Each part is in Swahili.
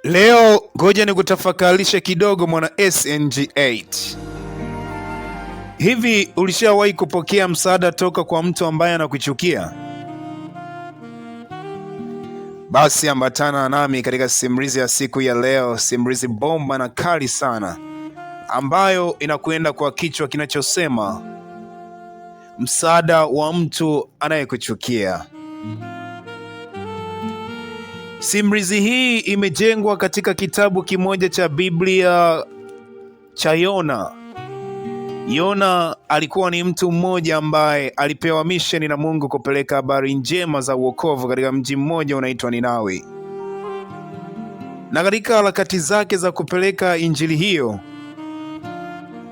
Leo ngoja nikutafakarishe kidogo mwana SNG8. Hivi ulishawahi kupokea msaada toka kwa mtu ambaye anakuchukia? Basi ambatana nami katika simulizi ya siku ya leo, simulizi bomba na kali sana, ambayo inakwenda kwa kichwa kinachosema msaada wa mtu anayekuchukia. Simulizi hii imejengwa katika kitabu kimoja cha Biblia cha Yona. Yona alikuwa ni mtu mmoja ambaye alipewa misheni na Mungu kupeleka habari njema za wokovu katika mji mmoja unaitwa Ninawi. Na katika harakati zake za kupeleka injili hiyo,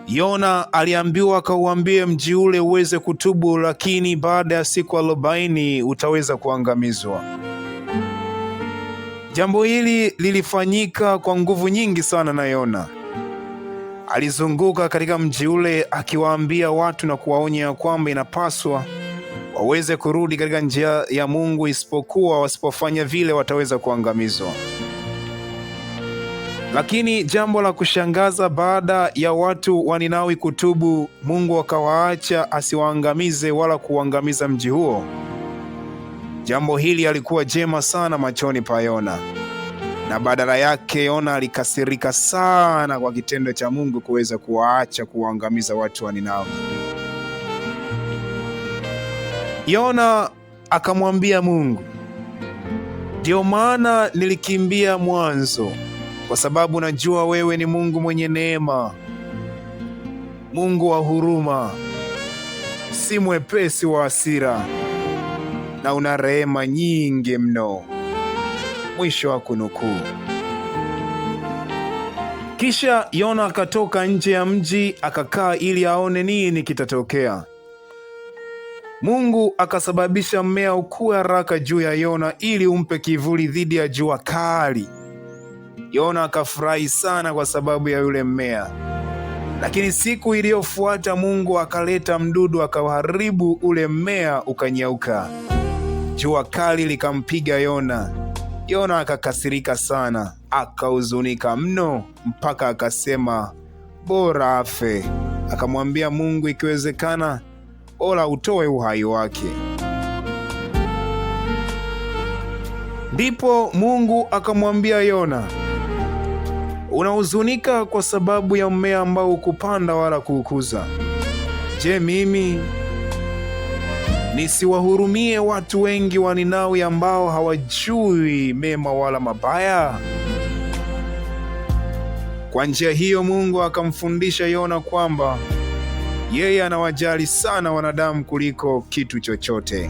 Yona aliambiwa akauambie mji ule uweze kutubu, lakini baada ya siku 40 utaweza kuangamizwa. Jambo hili lilifanyika kwa nguvu nyingi sana na Yona. Alizunguka katika mji ule akiwaambia watu na kuwaonya kwamba inapaswa waweze kurudi katika njia ya Mungu, isipokuwa wasipofanya vile wataweza kuangamizwa. Lakini jambo la kushangaza, baada ya watu wa Ninawi kutubu, Mungu akawaacha asiwaangamize wala kuangamiza mji huo. Jambo hili alikuwa jema sana machoni pa Yona, na badala yake Yona alikasirika sana kwa kitendo cha Mungu kuweza kuwaacha kuangamiza watu wa Ninawi. Yona akamwambia Mungu, ndio maana nilikimbia mwanzo, kwa sababu najua wewe ni Mungu mwenye neema, Mungu wa huruma, si mwepesi wa hasira, na una rehema nyingi mno. Mwisho wa kunukuu. Kisha Yona akatoka nje ya mji akakaa ili aone nini kitatokea. Mungu akasababisha mmea ukue haraka juu ya Yona ili umpe kivuli dhidi ya jua kali. Yona akafurahi sana kwa sababu ya yule mmea. Lakini siku iliyofuata Mungu akaleta mdudu akauharibu ule mmea ukanyauka. Jua kali likampiga Yona. Yona akakasirika sana, akahuzunika mno mpaka akasema bora afe. Akamwambia Mungu ikiwezekana bora utoe uhai wake. Ndipo Mungu akamwambia Yona, unahuzunika kwa sababu ya mmea ambao hukupanda wala kuukuza. Je, mimi nisiwahurumie watu wengi wa Ninawi ambao hawajui mema wala mabaya? Kwa njia hiyo Mungu akamfundisha Yona kwamba yeye anawajali sana wanadamu kuliko kitu chochote.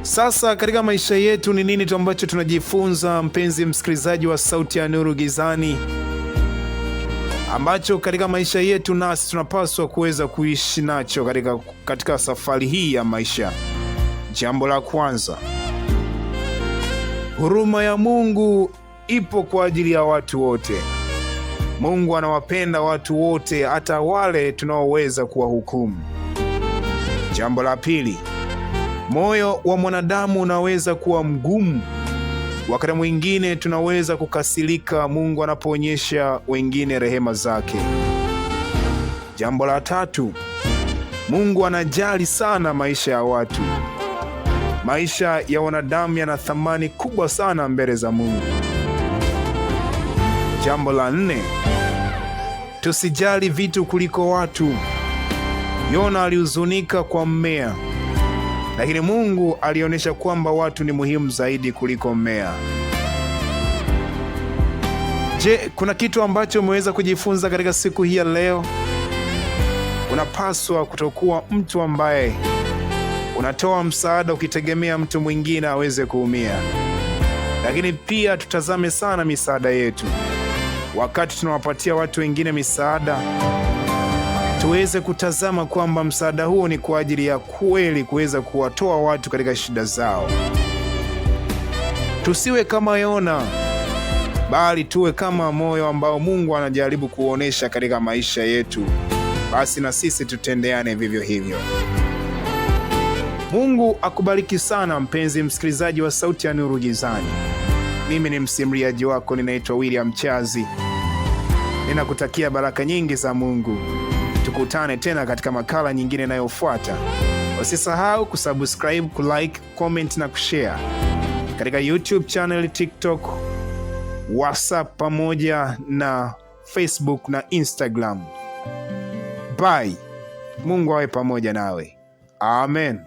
Sasa katika maisha yetu ni nini tu ambacho tunajifunza, mpenzi msikilizaji wa Sauti ya Nuru Gizani, ambacho katika maisha yetu nasi tunapaswa kuweza kuishi nacho katika safari hii ya maisha? Jambo la kwanza, huruma ya Mungu ipo kwa ajili ya watu wote. Mungu anawapenda watu wote, hata wale tunaoweza kuwahukumu. Jambo la pili, moyo wa mwanadamu unaweza kuwa mgumu. Wakati mwingine tunaweza kukasirika Mungu anapoonyesha wengine rehema zake. Jambo la tatu, Mungu anajali sana maisha ya watu. Maisha ya wanadamu yana thamani kubwa sana mbele za Mungu. Jambo la nne, tusijali vitu kuliko watu. Yona alihuzunika kwa mmea, lakini Mungu alionyesha kwamba watu ni muhimu zaidi kuliko mmea. Je, kuna kitu ambacho umeweza kujifunza katika siku hii ya leo? Unapaswa kutokuwa mtu ambaye unatoa msaada ukitegemea mtu mwingine aweze kuumia. Lakini pia tutazame sana misaada yetu. Wakati tunawapatia watu wengine misaada, tuweze kutazama kwamba msaada huo ni kwa ajili ya kweli kuweza kuwatoa watu katika shida zao. Tusiwe kama Yona, bali tuwe kama moyo ambao Mungu anajaribu kuonesha katika maisha yetu. Basi na sisi tutendeane vivyo hivyo. Mungu akubariki sana mpenzi msikilizaji wa Sauti ya Nuru Gizani. Mimi ni msimuliaji wako, ninaitwa William Chazi. Ninakutakia baraka nyingi za Mungu. Tukutane tena katika makala nyingine inayofuata. Usisahau kusubscribe, kulike, comment na kushare katika YouTube channel, TikTok, WhatsApp pamoja na Facebook na Instagram. Bye. Mungu awe pamoja nawe. Amen.